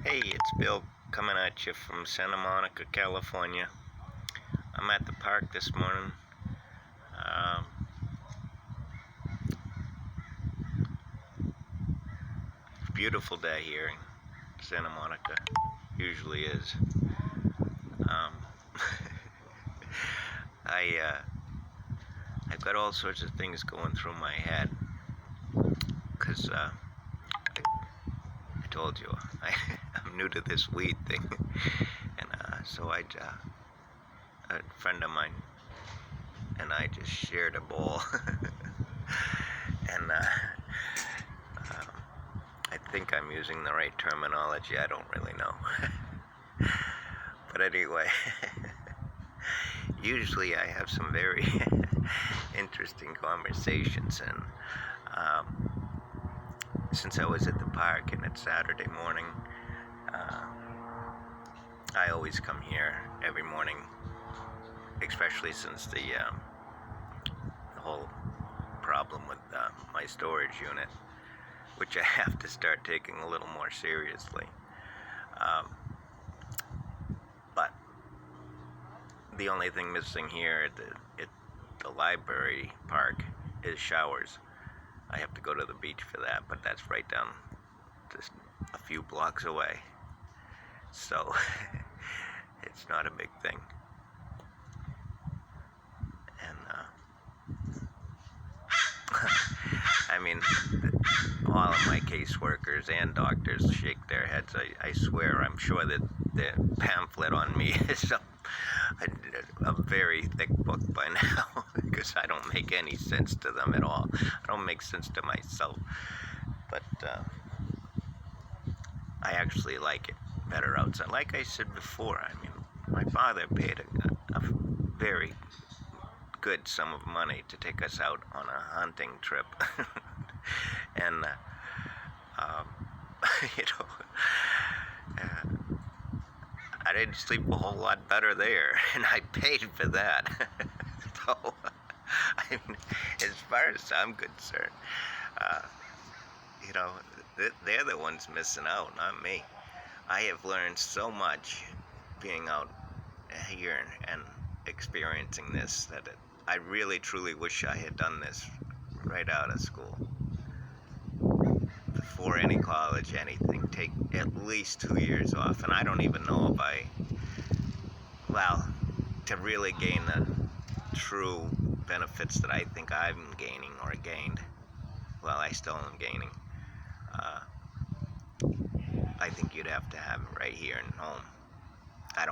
Hey, it's Bill coming at you from Santa Monica, California. I'm at the park this morning. Um, Beautiful day here in Santa Monica. Usually is. Um, I've got all sorts of things going through my head because I told you I'm new to this weed thing, and a friend of mine and I just shared a bowl, and um, I think I'm using the right terminology. I don't really know. But anyway, usually I have some very interesting conversations, and since I was at the park and it's Saturday morning, I always come here every morning, especially since the whole problem with my storage unit, which I have to start taking a little more seriously. Um, but the only thing missing here at the library park is showers. I have to go to the beach for that, but that's right down just a few blocks away. So it's not a big thing. And I mean, all of my caseworkers and doctors shake their heads. I swear, I'm sure that the pamphlet on me is a very thick book by now because I don't make any sense to them at all. I don't make sense to myself. But I actually like it better outside. Like I said before, I mean, my father paid a very good sum of money to take us out on a hunting trip. And, um, you know, uh, I didn't sleep a whole lot better there, and I paid for that. So, I mean, as far as I'm concerned, uh, you know, they're the ones missing out, not me. I have learned so much being out here and experiencing this that I really truly wish I had done this right out of school. Before any college, anything. Take at least 2 years off. And I don't even know if well, to really gain the true benefits that I think I'm gaining or gained. Well, I still am gaining. Uh, I think you'd have to have it right here in home. I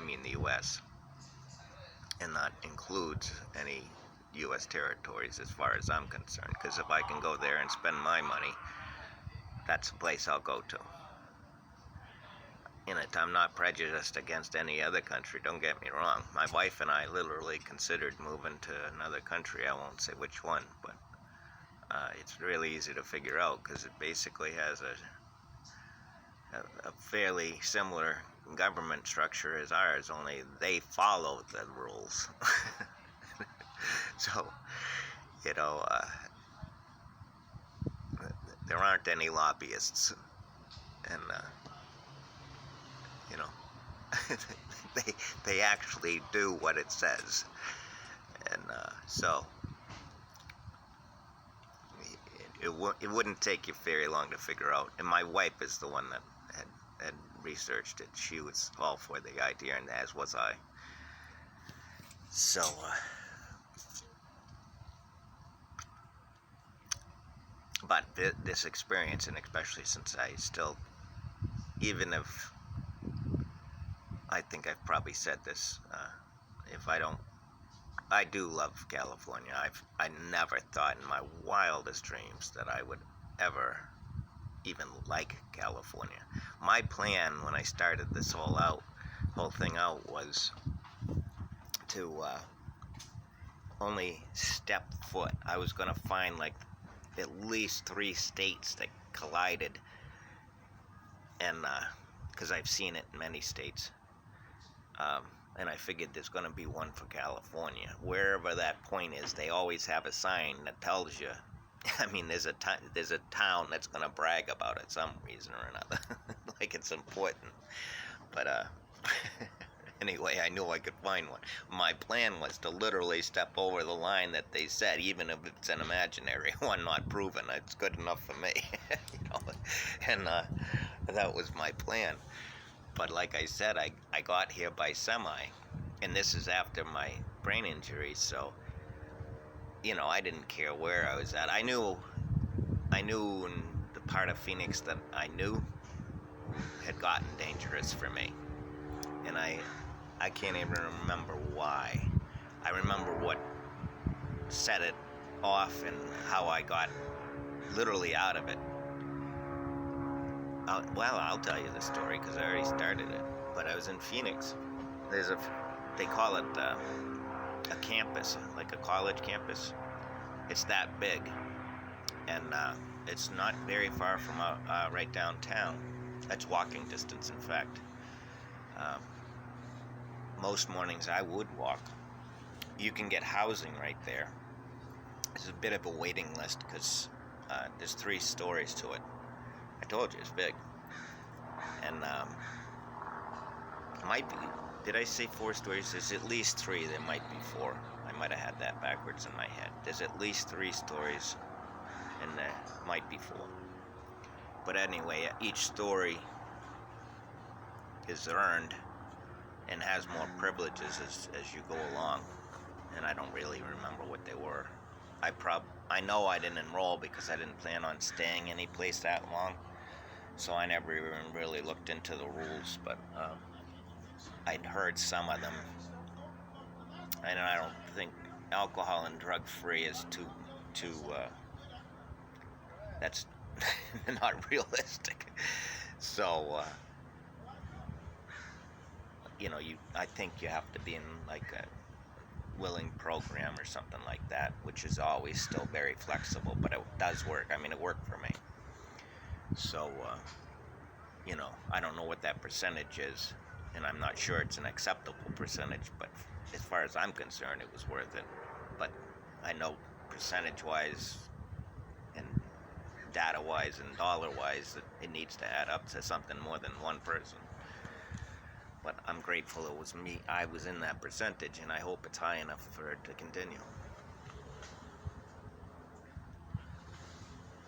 mean the U.S. And that includes any U.S. territories as far as I'm concerned. Because if I can go there and spend my money, that's the place I'll go to. In it, I'm not prejudiced against any other country, don't get me wrong. My wife and I literally considered moving to another country. I won't say which one, but it's really easy to figure out because it basically has a fairly similar government structure as ours, only they follow the rules. So, you know, there aren't any lobbyists, and you know, they actually do what it says, and so it wouldn't take you very long to figure out. And my wife is the one that had researched it. She was all for the idea, and as was I. So, but this experience, and especially since I still, even if I think I've probably said this, if I don't, I do love California. I never thought in my wildest dreams that I would ever even like California. My plan when I started this whole thing out, was to only step foot. I was going to find like at least 3 states that collided, and because I've seen it in many states, and I figured there's going to be one for California. Wherever that point is, they always have a sign that tells you I mean, there's a town that's gonna brag about it some reason or another, like it's important. But anyway, I knew I could find one. My plan was to literally step over the line that they said, even if it's an imaginary one, not proven. It's good enough for me, you know. And that was my plan. But like I said, I got here by semi, and this is after my brain injury, so you know I didn't care where I was at. I knew in the part of Phoenix that I knew had gotten dangerous for me, and I can't even remember why. I remember what set it off and how I got literally out of it. Well, I'll tell you the story because I already started it. But I was in Phoenix. They call it a campus, like a college campus. It's that big, and it's not very far from right downtown. That's walking distance, in fact. Um, most mornings I would walk. You can get housing right there. There's a bit of a waiting list because there's 3 stories to it. I told you it's big. And it might be, did I say 4 stories? There's at least 3. There might be 4. I might have had that backwards in my head. There's at least 3 stories, and there might be 4. But anyway, each story is earned and has more privileges as you go along. And I don't really remember what they were. I know I didn't enroll because I didn't plan on staying any place that long. So I never even really looked into the rules, but I'd heard some of them. And I don't think alcohol and drug-free is too that's not realistic. So, you know, I think you have to be in like a willing program or something like that, which is always still very flexible, but it does work. I mean, it worked for me. So, you know, I don't know what that percentage is, and I'm not sure it's an acceptable percentage, but as far as I'm concerned, it was worth it. But I know percentage-wise and data-wise and dollar-wise that it needs to add up to something more than one person. But I'm grateful it was me. I was in that percentage, and I hope it's high enough for it to continue.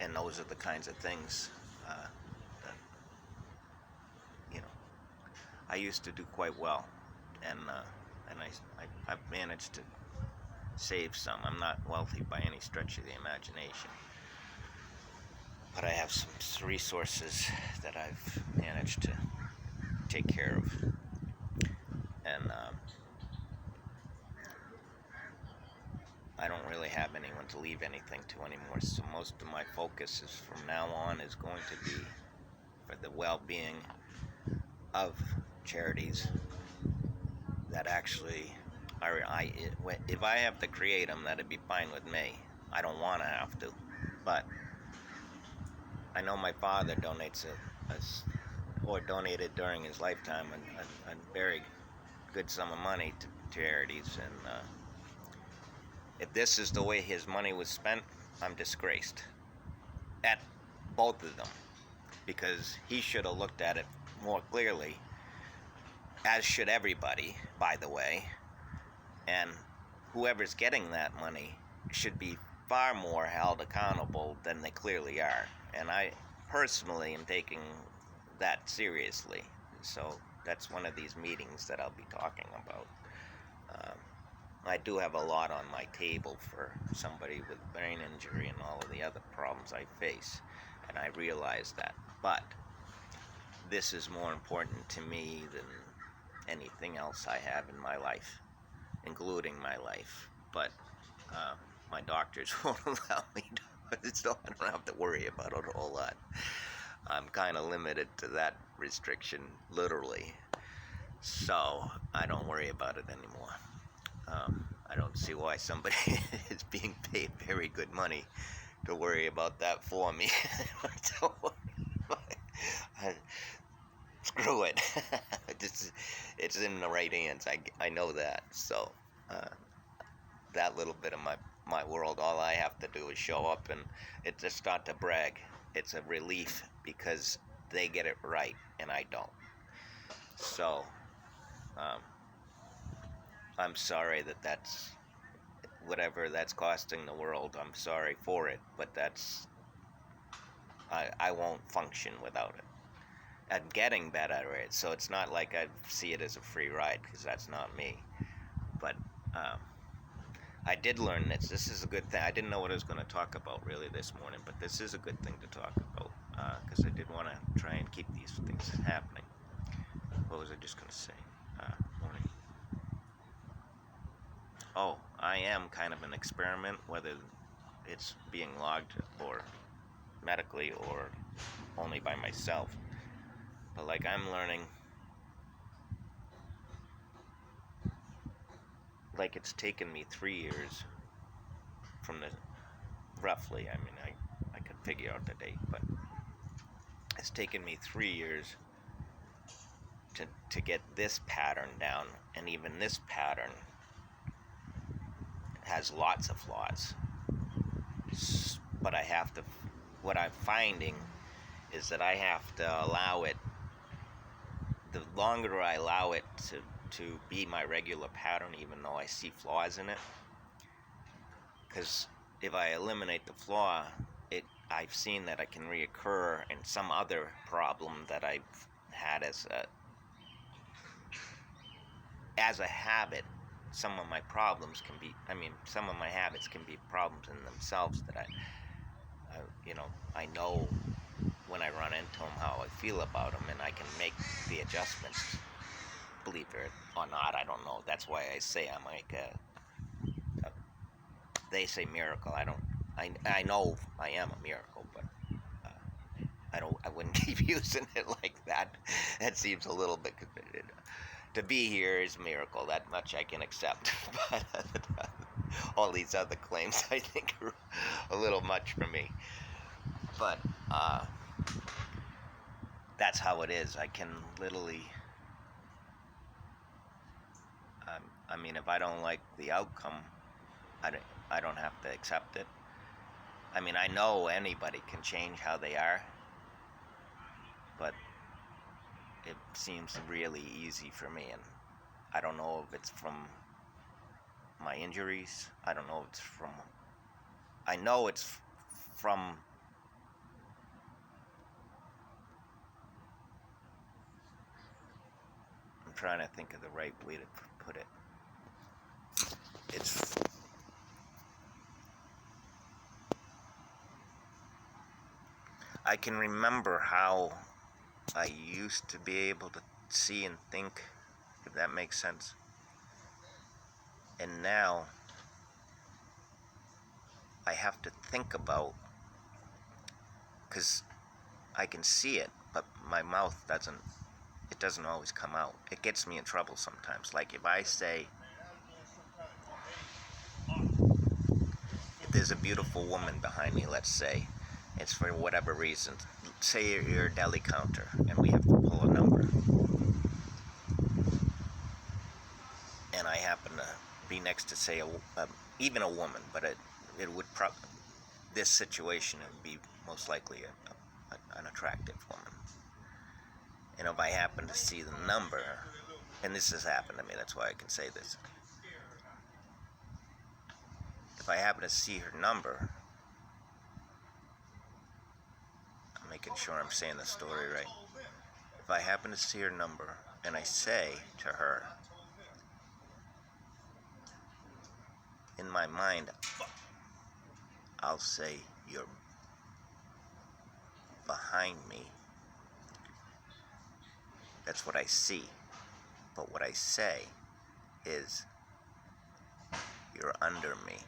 And those are the kinds of things that, you know, I used to do quite well, and I've managed to save some. I'm not wealthy by any stretch of the imagination, but I have some resources that I've managed to take care of. And I don't really have anyone to leave anything to anymore, so most of my focus is from now on is going to be for the well-being of charities that actually are, if I have to create them, that'd be fine with me. I don't want to have to, but I know my father donates or donated during his lifetime a very good sum of money to charities, and if this is the way his money was spent, I'm disgraced at both of them, because he should have looked at it more clearly, as should everybody, by the way, and whoever's getting that money should be far more held accountable than they clearly are, and I personally am taking that seriously. So that's one of these meetings that I'll be talking about. I do have a lot on my table for somebody with brain injury and all of the other problems I face, and I realize that. But this is more important to me than anything else I have in my life, including my life. But my doctors won't allow me to, so I don't have to worry about it a whole lot. I'm kind of limited to that restriction, literally. So I don't worry about it anymore. I don't see why somebody is being paid very good money to worry about that for me. So, screw it. It's in the right hands. I know that. So that little bit of my world. All I have to do is show up, and it's just not to brag. It's a relief because they get it right and I don't. So I'm sorry that's whatever that's costing the world. I'm sorry for it, but I won't function without it. I'm getting better at it, so it's not like I see it as a free ride, because that's not me. But I did learn this. This is a good thing. I didn't know what I was going to talk about really this morning, but this is a good thing to talk about, because I did want to try and keep these things happening. What was I just going to say? Morning. Oh, I am kind of an experiment, whether it's being logged or medically or only by myself. But like, I'm learning, like, it's taken me 3 years from the, roughly, I mean, I could figure out the date, but it's taken me 3 years to get this pattern down, and even this pattern has lots of flaws. But I have to, what I'm finding is that I have to allow it, the longer I allow it to be my regular pattern, even though I see flaws in it, because if I eliminate the flaw, I've seen that it can reoccur in some other problem that I've had as a habit. Some of my problems can be, some of my habits can be problems in themselves that I know when I run into them how I feel about them, and I can make the adjustments. Believe it or not, I don't know. That's why I say I'm like they say miracle. I know I am a miracle, but I wouldn't keep using it like that. That seems a little bit. To be here is a miracle. That much I can accept. But all these other claims, I think, are a little much for me. But that's how it is. I can literally. If I don't like the outcome, I don't have to accept it. I know anybody can change how they are, but it seems really easy for me, and I don't know if it's from my injuries. I don't know if it's from, I know it's from I'm trying to think of the right way to put it. I can remember how I used to be able to see and think, if that makes sense. And now I have to think about, because I can see it, but my mouth doesn't always come out. It gets me in trouble sometimes. Like if I say, if there's a beautiful woman behind me, let's say, it's for whatever reason. Say you're a deli counter and we have to pull a number, and I happen to be next to, say, even a woman, but it would this situation, it would be most likely an attractive woman. And if I happen to see the number, and this has happened to me, that's why I can say this. If I happen to see her number, I'm making sure I'm saying the story right. If I happen to see her number and I say to her, in my mind, I'll say, "You're behind me." That's what I see. But what I say is, "You're under me."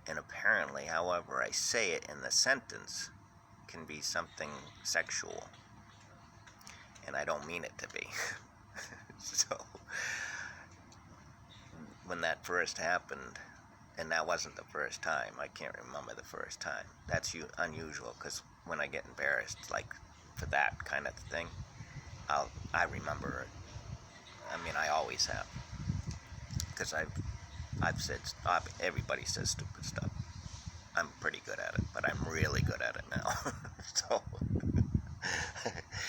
And apparently, however I say it in the sentence can be something sexual. And I don't mean it to be. So, when that first happened, and that wasn't the first time, I can't remember the first time. That's unusual, because when I get embarrassed, like for that kind of thing, I remember it. I always have, because I've said stop. Everybody says stupid stuff. I'm pretty good at it, but I'm really good at it now. So,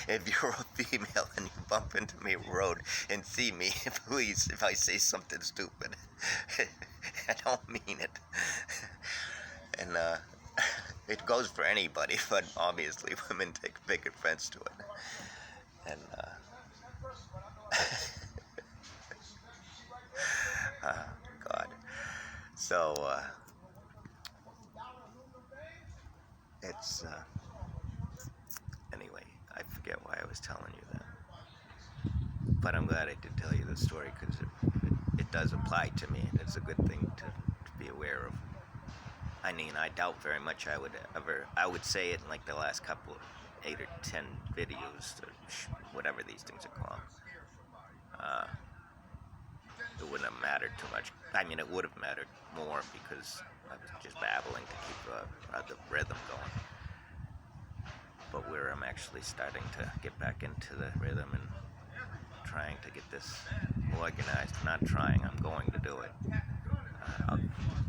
if you're a female and you bump into me on the road and see me, please, if I say something stupid, I don't mean it. And it goes for anybody, but obviously women take big offense to it. And God. So it's anyway. I forget why I was telling you that, but I'm glad I did tell you the story because it does apply to me. And it's a good thing to be aware of. I mean, I doubt very much I would say it in like the last couple of 8 or 10 videos, or whatever these things are called. It wouldn't have mattered too much. I mean, it would have mattered more because I was just babbling to keep the rhythm going. But where I'm actually starting to get back into the rhythm and trying to get this organized, not trying, I'm going to do it.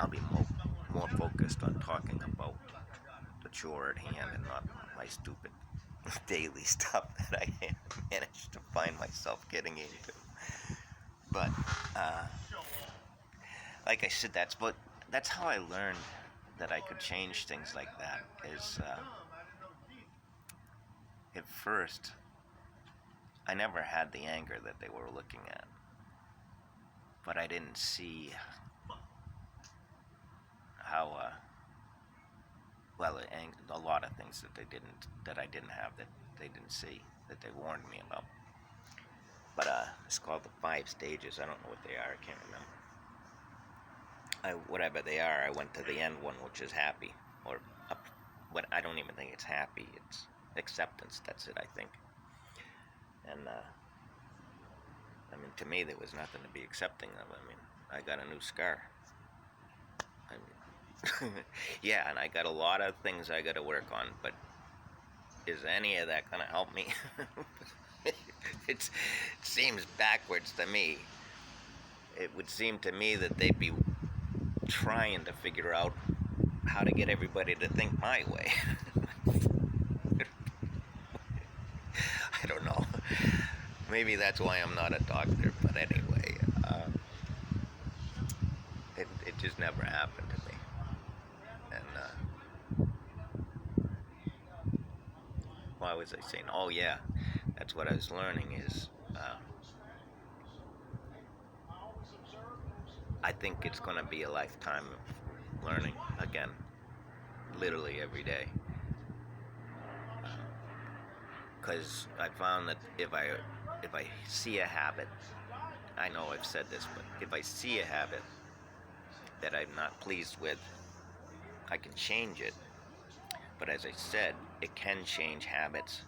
I'll be more focused on talking about the chore at hand and not my stupid daily stuff that I managed to find myself getting into. But like I said, that's how I learned that I could change things like that. Is at first I never had the anger that they were looking at, but I didn't see how a lot of things that I didn't have, that they didn't see, that they warned me about. But it's called the 5 stages. I don't know what they are. I can't remember. Whatever they are, I went to the end one, which is happy, or what I don't even think it's happy. It's acceptance. That's it, I think. And I mean, to me, there was nothing to be accepting of. I mean, I got a new scar. I mean, yeah, and I got a lot of things I got to work on. But is any of that gonna help me? It seems backwards to me. It would seem to me that they'd be trying to figure out how to get everybody to think my way. I don't know. Maybe that's why I'm not a doctor, but anyway, it just never happened to me. And why was I saying? Oh yeah, that's what I was learning is I think it's going to be a lifetime of learning again, literally every day. Because I found that if I see a habit, I know I've said this, but if I see a habit that I'm not pleased with, I can change it. But as I said, it can change habits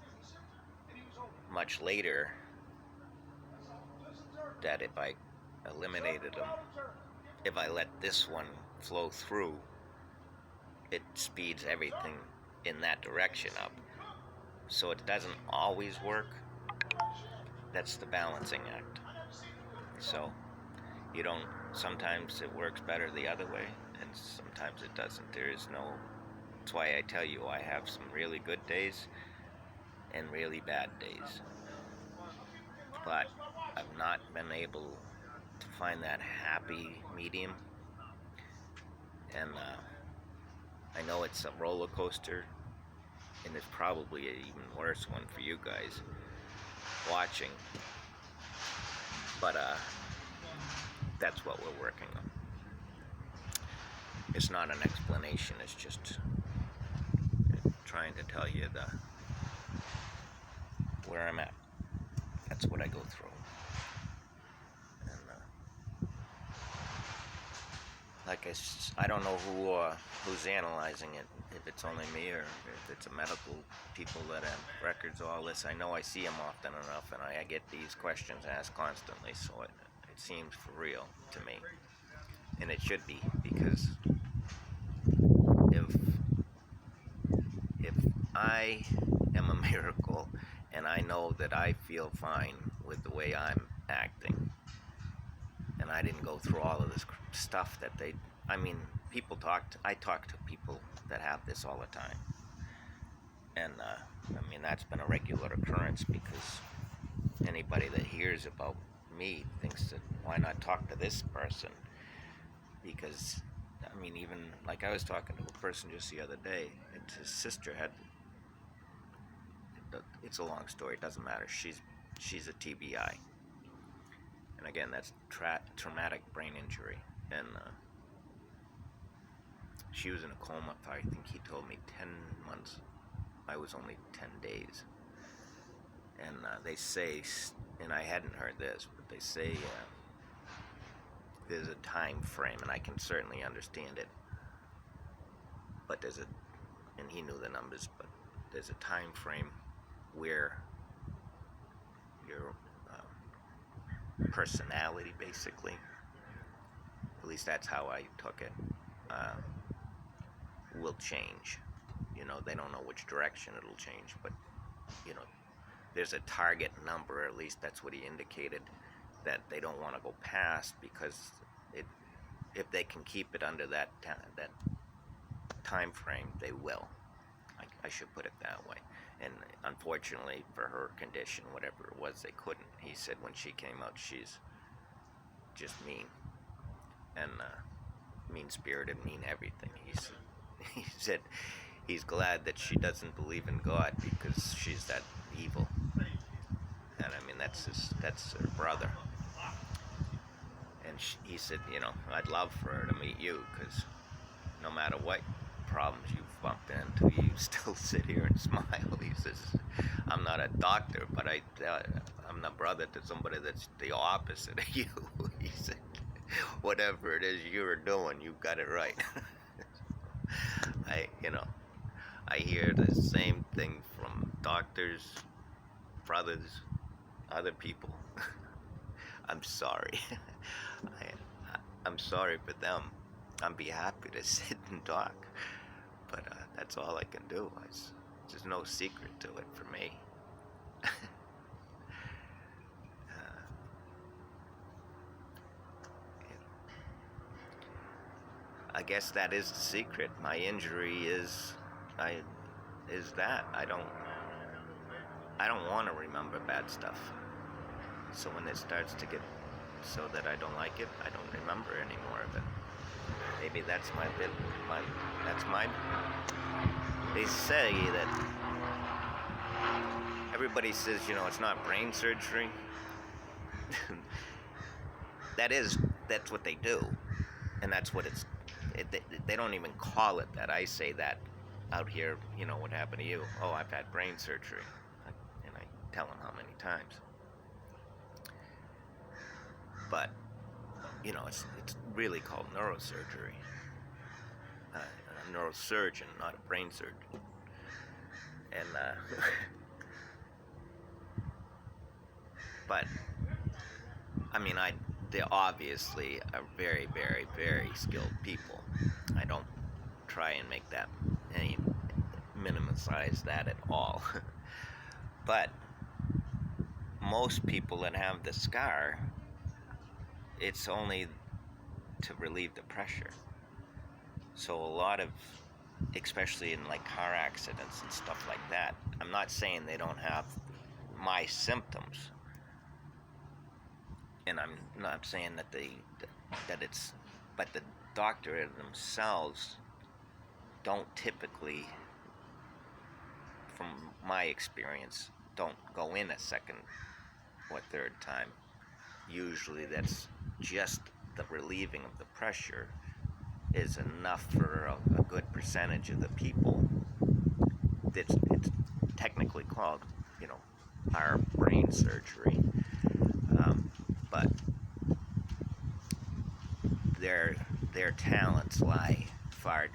much later, that if I eliminated them, if I let this one flow through, it speeds everything in that direction up. So it doesn't always work. That's the balancing act. So you don't, sometimes it works better the other way, and sometimes it doesn't. There is no, that's why I tell you I have some really good days and really bad days. But I've not been able to find that happy medium. And I know it's a roller coaster, and it's probably an even worse one for you guys watching. But that's what we're working on. It's not an explanation, it's just trying to tell you where I'm at. That's what I go through. And like I don't know who's analyzing it, if it's only me or if it's a medical people that have records of all this. I know I see them often enough, and I get these questions asked constantly, so it seems for real to me. And it should be, because if I am a miracle and I know that I feel fine with the way I'm acting, and and I didn't go through all of this stuff that they. I mean, I talk to people that have this all the time, and I mean that's been a regular occurrence because anybody that hears about me thinks that why not talk to this person? Because I mean, even like I was talking to a person just the other day, and his sister had. It's a long story. It doesn't matter. She's a TBI, and again, that's traumatic brain injury, and she was in a coma for I think he told me 10 months. I was only 10 days, and they say, and I hadn't heard this, but they say there's a time frame, and I can certainly understand it. But and he knew the numbers, but there's a time frame where your personality, basically, at least that's how I took it, will change. You know, they don't know which direction it'll change, but you know, there's a target number, or at least that's what he indicated, that they don't want to go past because if they can keep it under that time frame, they will. I should put it that way. And unfortunately for her condition, whatever it was, they couldn't. He said when she came out, she's just mean and mean-spirited, mean everything. He said he's glad that she doesn't believe in God because she's that evil. And I mean that's her brother. And he said, you know, I'd love for her to meet you because no matter what problems you've bumped into, you still sit here and smile. He says, I'm not a doctor, but I'm the brother to somebody that's the opposite of you. He said, whatever it is you're doing, you got it right. I hear the same thing from doctors, brothers, other people. I'm sorry. I'm sorry for them. I'd be happy to sit and talk, but that's all I can do. There's no secret to it for me. I guess that is the secret. My injury is that I don't want to remember bad stuff. So when it starts to get so that I don't like it, I don't remember any more of it. Maybe that's my bit. They say that everybody says, you know, it's not brain surgery. That's what they do, and that's what they don't even call it that. I say that out here, you know, what happened to you? Oh, I've had brain surgery, and I tell them how many times. But you know, it's really called neurosurgery. A neurosurgeon, not a brain surgeon. And but I mean, they obviously are very, very, very skilled people. I don't try and make that minimize that at all. But most people that have the scar, it's only to relieve the pressure. So a lot of, especially in like car accidents and stuff like that, I'm not saying they don't have my symptoms, and I'm not saying but the doctor themselves don't typically, from my experience, don't go in a second or third time. Usually that's just the relieving of the pressure is enough for a good percentage of the people. It's technically called, you know, our brain surgery, but their talents lie far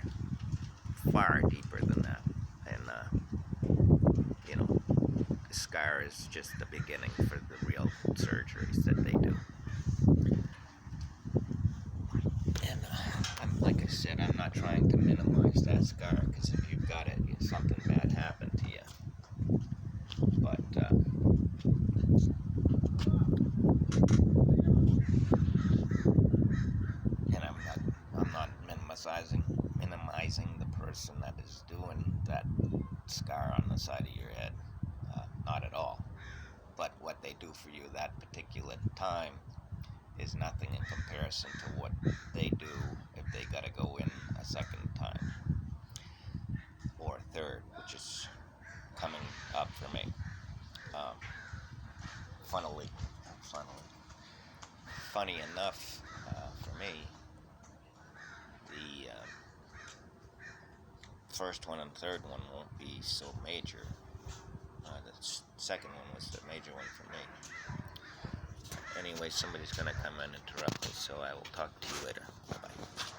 deeper than that, and you know, the scar is just the beginning for the real surgeries that they do. And like I said, I'm not trying to minimize that scar, because if you've got it, something bad happened to you. But scar on the side of your head. Not at all. But what they do for you that particular time is nothing in comparison to what they do if they gotta go in a second time or a third, which is coming up for me. Funnily, funny enough, for me, the first one and third one won't be so major. The second one was the major one for me. Anyway, somebody's going to come and interrupt me, so I will talk to you later. Bye-bye.